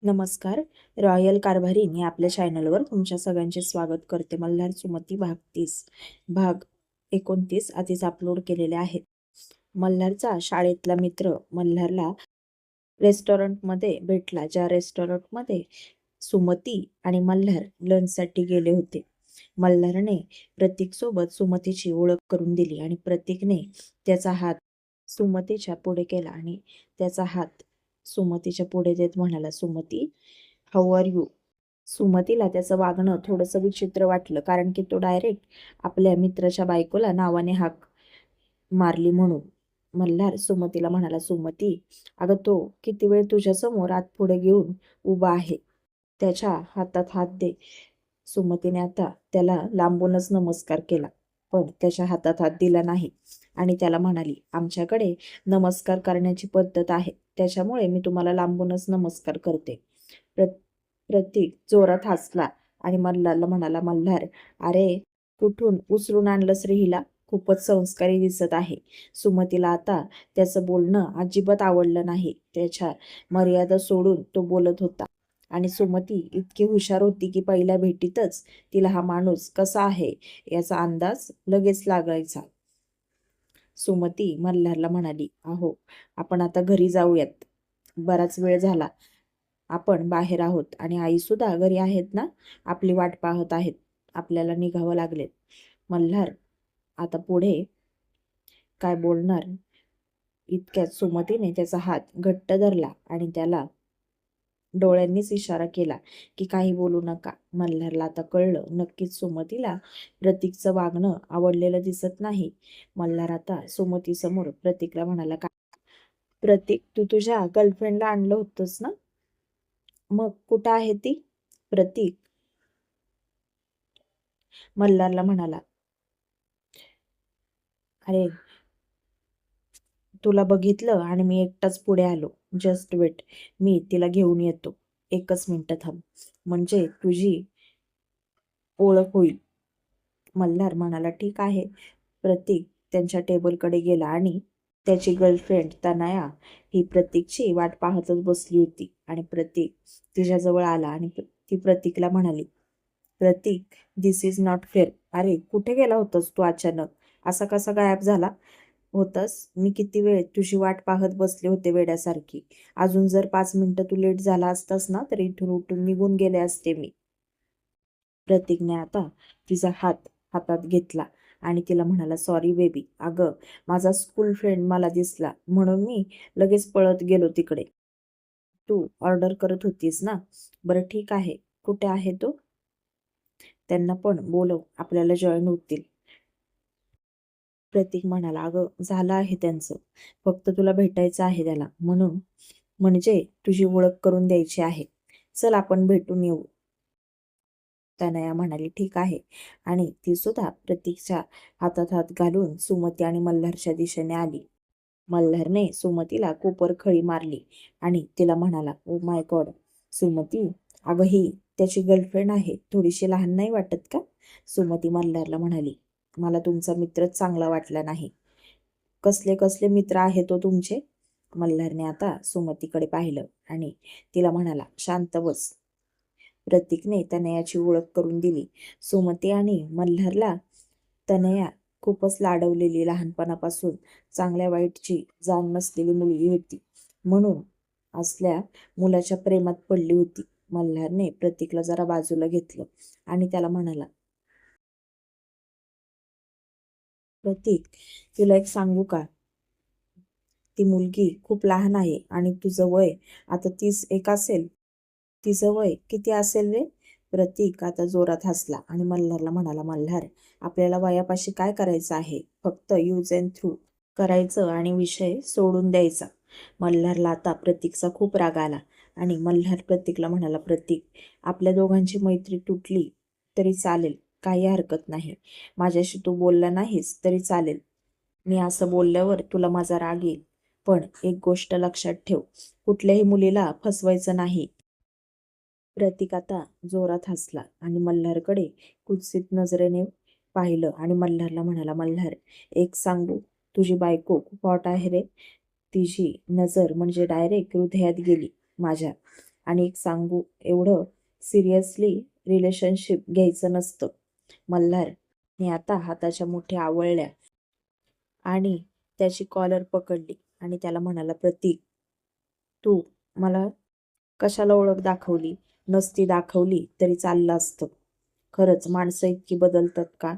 नमस्कार. रॉयल कारभारीन या आपल्या चॅनलवर तुमच्या सगळ्यांचे स्वागत करते. मल्हार सुमती भाग 30 भाग 29 आधीच अपलोड केलेले आहेत. मल्हारचा शाळेतला मित्र मल्हारला रेस्टॉरंटमध्ये भेटला, ज्या रेस्टॉरंटमध्ये सुमती आणि मल्हार लंचसाठी गेले होते. मल्हारने प्रतीकसोबत सुमतीची ओळख करून दिली आणि प्रतीकने त्याचा हात सुमतीच्या पुढे केला आणि त्याचा हात सुमतीच्या पुढे देत म्हणाला, सुमती, हाऊ आर यू? सुमतीला त्याचं वागणं थोडंसं विचित्र वाटलं, कारण की तो डायरेक्ट आपल्या मित्राच्या बायकोला नावाने हाक मारली म्हणून. मल्हार सुमतीला म्हणाला, सुमती, अगं तो किती वेळ तुझ्यासमोर हात पुढे घेऊन उभा आहे, त्याच्या हातात हात दे. सुमतीने आता त्याला लांबूनच नमस्कार केला, पण त्याच्या हातात हात दिला नाही आणि त्याला म्हणाली, आमच्याकडे नमस्कार करण्याची पद्धत आहे, त्याच्यामुळे मी तुम्हाला लांबूनच नमस्कार करते. प्रतीक जोरात हसला आणि मल्हारला म्हणाला, मल्हार, अरे कुठून उचलून आणलंस रे हिला? खूपच संस्कारी दिसत आहे. सुमतीला आता त्याचं बोलणं अजिबात आवडलं नाही. त्याच्या मर्यादा सोडून तो बोलत होता आणि सुमती इतकी हुशार होती की पहिल्या भेटीतच तिला हा माणूस कसा आहे याचा अंदाज लगेच लागायचा. सुमती मल्हारला म्हणाली, अहो, आपण आता घरी जाऊयात. बराच वेळ झाला आपण बाहेर आहोत आणि आई सुद्धा घरी आहेत ना, आपली वाट पाहत आहेत. आपल्याला निघावं लागले. मल्हार आता पुढे काय बोलणार इतक्यात सुमतीने त्याचा हात घट्ट धरला आणि त्याला डोळ्यांनीच इशारा केला की काही बोलू नका. मल्हारला आता कळलं, नक्कीच सुमतीला प्रतीकचं वागणं आवडलेलं दिसत नाही. मल्हार आता सुमतीसमोर प्रतीकला म्हणाला, का प्रतीक, तू तुझ्या गर्लफ्रेंडला आणलं होतंस ना, मग कुठं आहे ती? प्रतीक मल्हारला म्हणाला, अरे तुला बघितलं आणि मी एकटाच पुढे आलो. जस्ट वेट, मी तिला घेऊन येतो. एकच मिनिट थांब, म्हणजे तुझी ओळख होईल. मल्हार म्हणाला, ठीक आहे. प्रतीक त्यांच्या टेबलकडे गेला आणि त्याची गर्लफ्रेंड तनया ही प्रतीकची वाट पाहतच बसली होती आणि प्रतीक तिच्याजवळ आला आणि ती प्रतीकला म्हणाली, प्रतीक, दिस इज नॉट फेअर. अरे कुठे गेला होतास तू अचानक? असा कसा गायब झाला होतास? मी किती वेळ तुझी वाट पाहत बसले होते वेड्यासारखी. अजून जर 5 मिनिटं तू लेट झाला असतास ना, तर इथून उठून निघून गेले असते मी. प्रतीकने आता तिचा हात हातात घेतला आणि तिला म्हणाला, सॉरी बेबी, अगं माझा स्कूल फ्रेंड मला दिसला म्हणून मी लगेच पळत गेलो तिकडे. तू ऑर्डर करत होतीस ना? बरं ठीक आहे, कुठे आहे तो? त्यांना पण बोलव, आपल्याला जॉईन होतील. प्रतीक म्हणाला, अगं झालं आहे त्यांचं, फक्त तुला भेटायचं आहे त्याला, म्हणजे तुझी ओळख करून द्यायची आहे. चल आपण भेटून येऊ. तनया म्हणाली, ठीक आहे. आणि ती सुद्धा प्रतीकच्या हातात हात घालून सुमती आणि मल्हारच्या दिशेने आली. मल्हारने सुमतीला कोपर खळी मारली आणि तिला म्हणाला, ओ माय गॉड, सुमती, अगं ही त्याची गर्लफ्रेंड आहे, थोडीशी लहान नाही वाटत का? सुमती मल्हारला म्हणाली, मला तुमचा मित्रच चांगला वाटला नाही. कसले कसले मित्र आहे तो तुमचे? मल्हारने आता सुमतीकडे पाहिलं आणि तिला म्हणाला, शांत बस. प्रतीकने तनयाची ओळख करून दिली. सुमती आणि मल्हारला तनया खूपच लाडवलेली, लहानपणापासून चांगल्या वाईटची जाण नसलेली मुलगी होती, म्हणून असल्या मुलाच्या प्रेमात पडली होती. मल्हारने प्रतीकला जरा बाजूला घेतलं आणि त्याला म्हणाला, प्रतीक, तुला एक सांगू का? ती मुलगी खूप लहान आहे आणि तुझं वय आता 31 असेल. तिचं वय किती असेल रे? प्रतीक आता जोरात हसला आणि मल्हारला म्हणाला, मल्हार, आपल्याला वयापाशी काय करायचं आहे? फक्त यूज अँड थ्रू करायचं आणि विषय सोडून द्यायचा. मल्हारला आता प्रतीकचा खूप राग आला आणि मल्हार प्रतीकला म्हणाला, प्रतीक, आपल्या दोघांची मैत्री तुटली तरी चालेल, काही हरकत नाही. माझ्याशी तू बोलला नाहीस तरी चालेल. मी असं बोलल्यावर तुला माझा राग येईल, पण एक गोष्ट लक्षात ठेव, कुठल्याही मुलीला फसवायचं नाही. प्रतीक आता जोरात हसला आणि मल्हारकडे कुत्सित नजरेने पाहिलं आणि मल्हारला म्हणाला, मल्हार, एक सांगू, तुझी बायको खूप हॉट आहे रे. तिची नजर म्हणजे डायरेक्ट हृदयात गेली माझ्या आणि एक सांगू, एवढं सिरियसली रिलेशनशिप घ्यायचं नसतं. मल्हारने आता हाताच्या मुठ्या आवळल्या आणि त्याची कॉलर पकडली आणि त्याला म्हणाला, प्रतीक, तू मला कशाला ओळख दाखवली? नसती दाखवली तरी चाललं असतं. खरंच माणसं इतकी बदलतात का?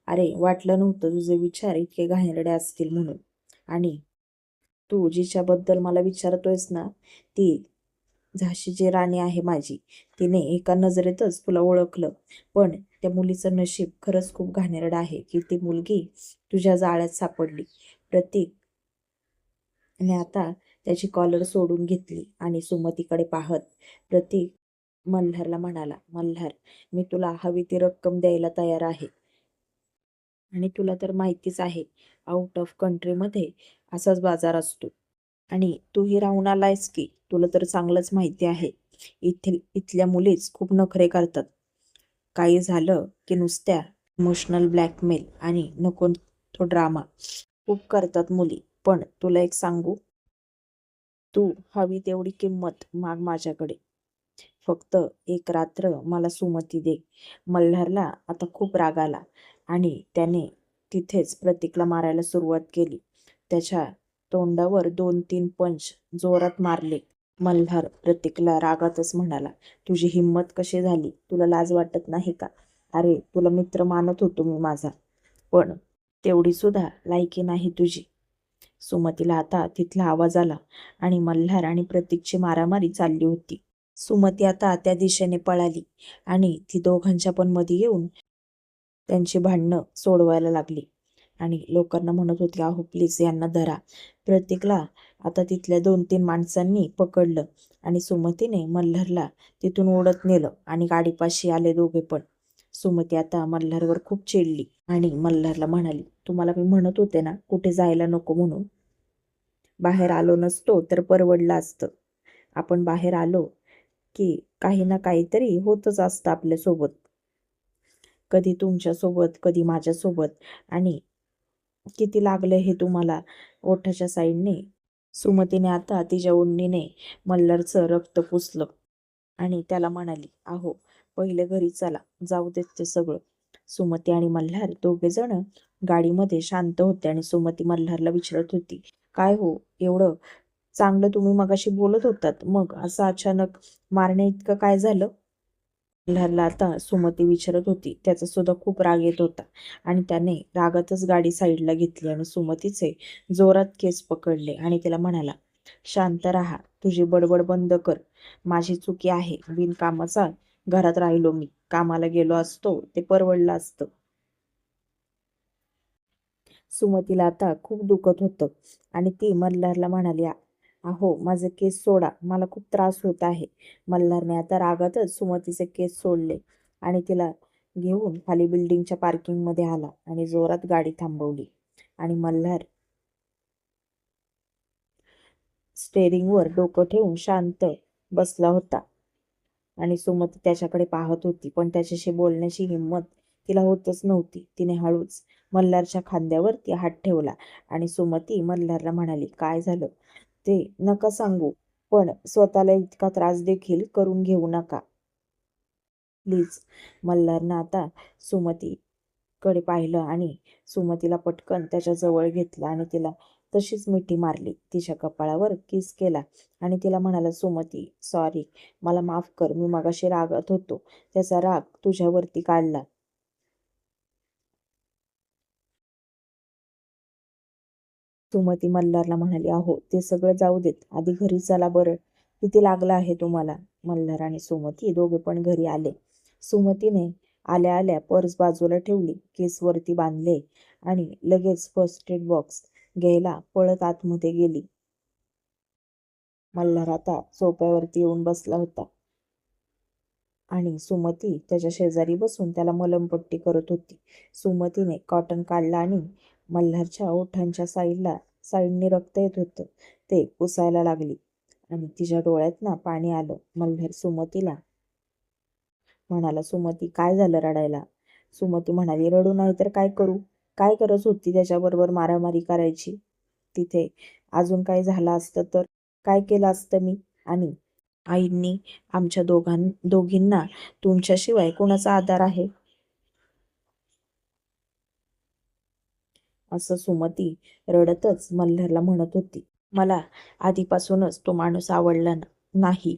अरे, वाटलं नव्हतं तुझे विचार इतके घाणेरडे असतील म्हणून. आणि तू जिच्याबद्दल मला विचारतोयस ना, ती झाशीची राणी आहे माझी. तिने एका नजरेतच तुला ओळखलं. पण त्या मुलीचं नशीब खरंच खूप घाणेरडं आहे की ती मुलगी तुझ्या जाळ्यात सापडली. प्रतीकने आता त्याची कॉलर सोडून घेतली आणि सुमतीकडे पाहत प्रतीक मल्हारला म्हणाला, मल्हार, मी तुला हवी ती रक्कम द्यायला तयार आहे. आणि तुला तर माहितीच आहे, आउट ऑफ कंट्रीमध्ये असाच बाजार असतो. आणि तूही राहून आलायस की तुला तर चांगलंच माहिती आहे. इथल्या मुलीच खूप नखरे करतात. काही झालं की नुसत्या इमोशनल ब्लॅकमेल आणि नको तो ड्रामा खूप करतात मुली. पण तुला एक सांगू, तू हवी तेवढी किंमत माग माझ्याकडे. फक्त एक रात्र मला सुमती दे. मल्हारला आता खूप राग आला आणि त्याने तिथेच प्रतीकला मारायला सुरुवात केली. त्याच्या तोंडावर 2-3 पंच जोरात मारले. मल्हार प्रतीकला रागातच म्हणाला, तुझी हिंमत कशी झाली? तुला लाज वाटत नाही का? अरे, तुला मित्र मानत होतो मी माझा, पण तेवढी सुद्धा लायकी नाही तुझी. सुमतीला आता तिथला आवाज आला आणि मल्हार आणि प्रतीकची मारामारी चालली होती. सुमती आता त्या दिशेने पळाली आणि ती दोघांच्या पण मध्ये येऊन त्यांची भांडणं सोडवायला लागली आणि लोकांना म्हणत होती, अहो प्लीज यांना धरा. प्रतीकला आता तिथल्या 2-3 माणसांनी पकडलं आणि सुमतीने मल्हारला तिथून ओढत नेलं आणि गाडीपाशी आले दोघे पण. सुमती आता मल्हारवर खूप चिडली आणि मल्हारला म्हणाली, तुम्हाला मी म्हणत होते ना कुठे जायला नको म्हणून. बाहेर आलो नसतो तर परवडलं असतं. आपण बाहेर आलो की काही ना काहीतरी होतच असतं आपल्यासोबत. कधी तुमच्यासोबत, कधी माझ्यासोबत. आणि किती लागलं हे तुम्हाला ओठाच्या साईडने. सुमतीने आता तिच्या ओढणीने मल्हारचं रक्त पुसलं आणि त्याला म्हणाली, अहो पहिले घरी चला, जाऊ देत ते सगळं. सुमती आणि मल्हार दोघे जण गाडीमध्ये शांत होते आणि सुमती मल्हारला विचारत होती, काय हो, एवढं चांगलं तुम्ही मगाशी बोलत होतात, मग असं अचानक मारण्या इतकं काय झालं? मल्हारला आता सुमती विचारत होती. त्याचा सुद्धा खूप राग येत होता आणि त्याने रागातच गाडी साईडला घेतली आणि सुमतीचे जोरात केस पकडले आणि तिला म्हणाला, शांत राहा, तुझी बडबड बंद कर. माझी चुकी आहे. बिनकामाचा घरात राहिलो मी. कामाला गेलो असतो ते परवडलं असतं. सुमतीला आता खूप दुखत होतं आणि ती मल्हारला म्हणाली, अहो माझे केस सोडा, मला खूप त्रास होत आहे. मल्हारने आता रागातच सुमतीचे केस सोडले आणि तिला घेऊन खाली बिल्डिंगच्या पार्किंगमध्ये आला आणि जोरात गाडी थांबवली. आणि मल्हार स्टेअरिंगवर डोकं ठेवून शांत बसला होता आणि सुमती त्याच्याकडे पाहत होती, पण त्याच्याशी बोलण्याची हिंमत तिला होतच नव्हती. तिने हळूच मल्हारच्या खांद्यावरती हात ठेवला आणि सुमती मल्हारला म्हणाली, काय झालं ते नका सांगू, पण स्वतःला इतका त्रास देखील करून घेऊ नका प्लीज. मल्हारनं आता सुमतीकडे पाहिलं आणि सुमतीला पटकन त्याच्या जवळ घेतलं आणि तिला तशीच मिठी मारली. तिच्या कपाळावर किस केला आणि तिला म्हणाला, सुमती सॉरी, मला माफ कर. मी मगाशी रागात होतो. त्याचा राग तुझ्यावरती काढला. सुमती मल्हारला म्हणाली, अहो ते सगळं जाऊ देत, आधी घरी चला बरं. किती लागलं आहे तुम्हाला? मल्हार आणि सुमती दोघे पण घरी आले. सुमतीने आल्या आल्या पर्स बाजूला ठेवली, केस वरती बांधले आणि लगेच फर्स्ट एड बॉक्स घ्यायला पळत आतमध्ये गेली. मल्हार आता सोफ्यावरती येऊन बसला होता आणि सुमती त्याच्या शेजारी बसून त्याला मलमपट्टी करत होती. सुमतीने कॉटन काढला आणि मल्हारच्या ओठांच्या साईडने रक्त येत होतं ते पुसायला लागली आणि तिच्या डोळ्यात ना पाणी आलं. मल्हार सुमतीला म्हणाला, सुमती काय झालं रडायला? सुमती म्हणाली, रडू नाही तर काय करू? काय गरज होती त्याच्याबरोबर मारामारी करायची? तिथे अजून काय झालं असतं तर काय केलं असतं मी? आणि आईंनी आमच्या दोघींना तुमच्याशिवाय कोणाचा आधार आहे? असं सुमती रडतच मल्हारला म्हणत होती. मला आधीपासूनच तो माणूस आवडला नाही.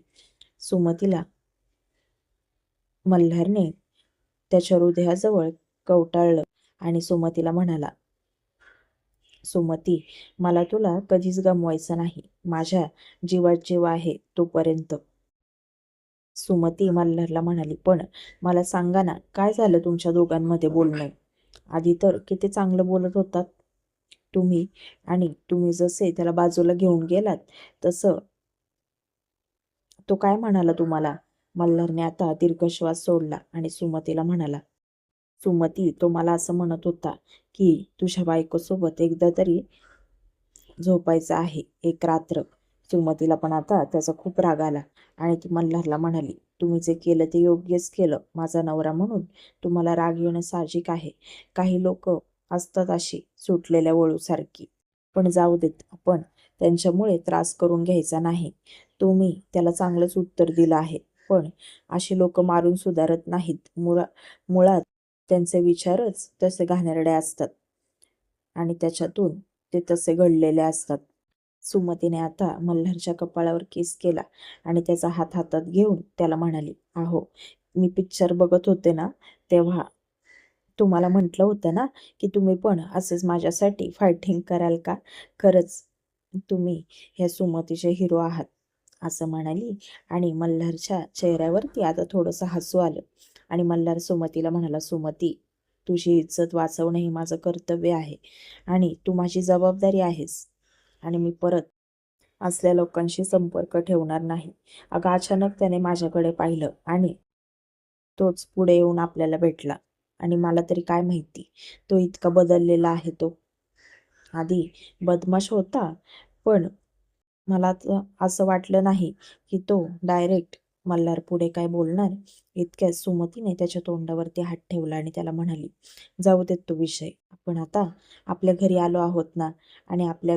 सुमतीला मल्हारने त्याच्या हृदयाजवळ कवटाळलं आणि सुमतीला म्हणाला, सुमती, मला तुला कधीच गमवायचं नाही. माझ्या जीवात जीव आहे तोपर्यंत. सुमती मल्हारला म्हणाली, पण मला सांगा ना, काय झालं तुमच्या दोघांमध्ये बोलणं? आधी तर किती चांगलं बोलत होतात तुम्ही, आणि तुम्ही जसे त्याला बाजूला घेऊन गेलात तसं तो काय म्हणाला तुम्हाला? मल्हारने आता दीर्घ श्वास सोडला आणि सुमतीला म्हणाला, सुमती, तो मला असं म्हणत होता की तुझ्या बायकोसोबत एकदा तरी झोपायचं आहे एक रात्र. सुमतीला पण आता त्याचा खूप राग आला आणि ती मल्हारला म्हणाली, तुम्ही जे केलं ते योग्यच केलं. माझा नवरा म्हणून तुम्हाला राग येणं साहजिक आहे. काही लोक असतात अशी सुटलेल्या वळूसारखी. पण जाऊ देत, आपण त्यांच्यामुळे त्रास करून घ्यायचा नाही. तुम्ही त्याला चांगलंच उत्तर दिलं आहे. पण अशी लोक मारून सुधारत नाहीत. मुळात त्यांचे विचारच तसे घाणेरडे असतात आणि त्याच्यातून ते तसे घडलेले असतात. सुमतीने आता मल्हारच्या कपाळावर किस केला आणि त्याचा हात हातात घेऊन त्याला म्हणाली, अहो, मी पिक्चर बघत होते ना, तेव्हा तुम्हाला म्हटलं होतं ना की तुम्ही पण असेच माझ्यासाठी फायटिंग कराल का? खरंच तुम्ही ह्या सुमतीचे हिरो आहात, असं म्हणाली आणि मल्हारच्या चेहऱ्यावरती आता थोडंसं हसू आलं आणि मल्हार सुमतीला म्हणाला, सुमती, तुझी इज्जत वाचवणं हे माझं कर्तव्य आहे आणि तू माझी जबाबदारी आहेस आणि मी परत असल्या लोकांशी संपर्क ठेवणार नाही. अगं, अचानक त्याने माझ्याकडे पाहिलं आणि तोच पुढे येऊन आपल्याला भेटला आणि मला तरी काय माहिती तो इतका बदललेला आहे. तो आधी बदमाश होता, पण मला असं वाटलं नाही की तो डायरेक्ट मल्हार पुढे काय बोलणार. इतक्यात सुमतीने त्याच्या तोंडावरती हात ठेवला आणि त्याला म्हणाली, जाऊ देत तो विषय. आपण आता आपल्या घरी आलो आहोत ना, आणि आपल्या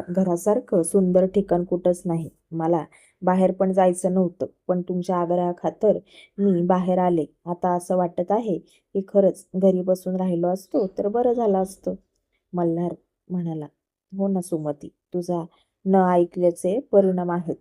घरासारखं सुंदर ठिकाण कुठंच नाही. मला बाहेर पण जायचं नव्हतं, पण तुमच्या आग्रहाखातर मी बाहेर आले. आता असं वाटत आहे की खरंच घरी बसून राहिलो असतो तर बरं झालं असतं. मल्हार म्हणाला, हो ना सुमती, तुझा न ऐकल्याचे परिणाम आहेत.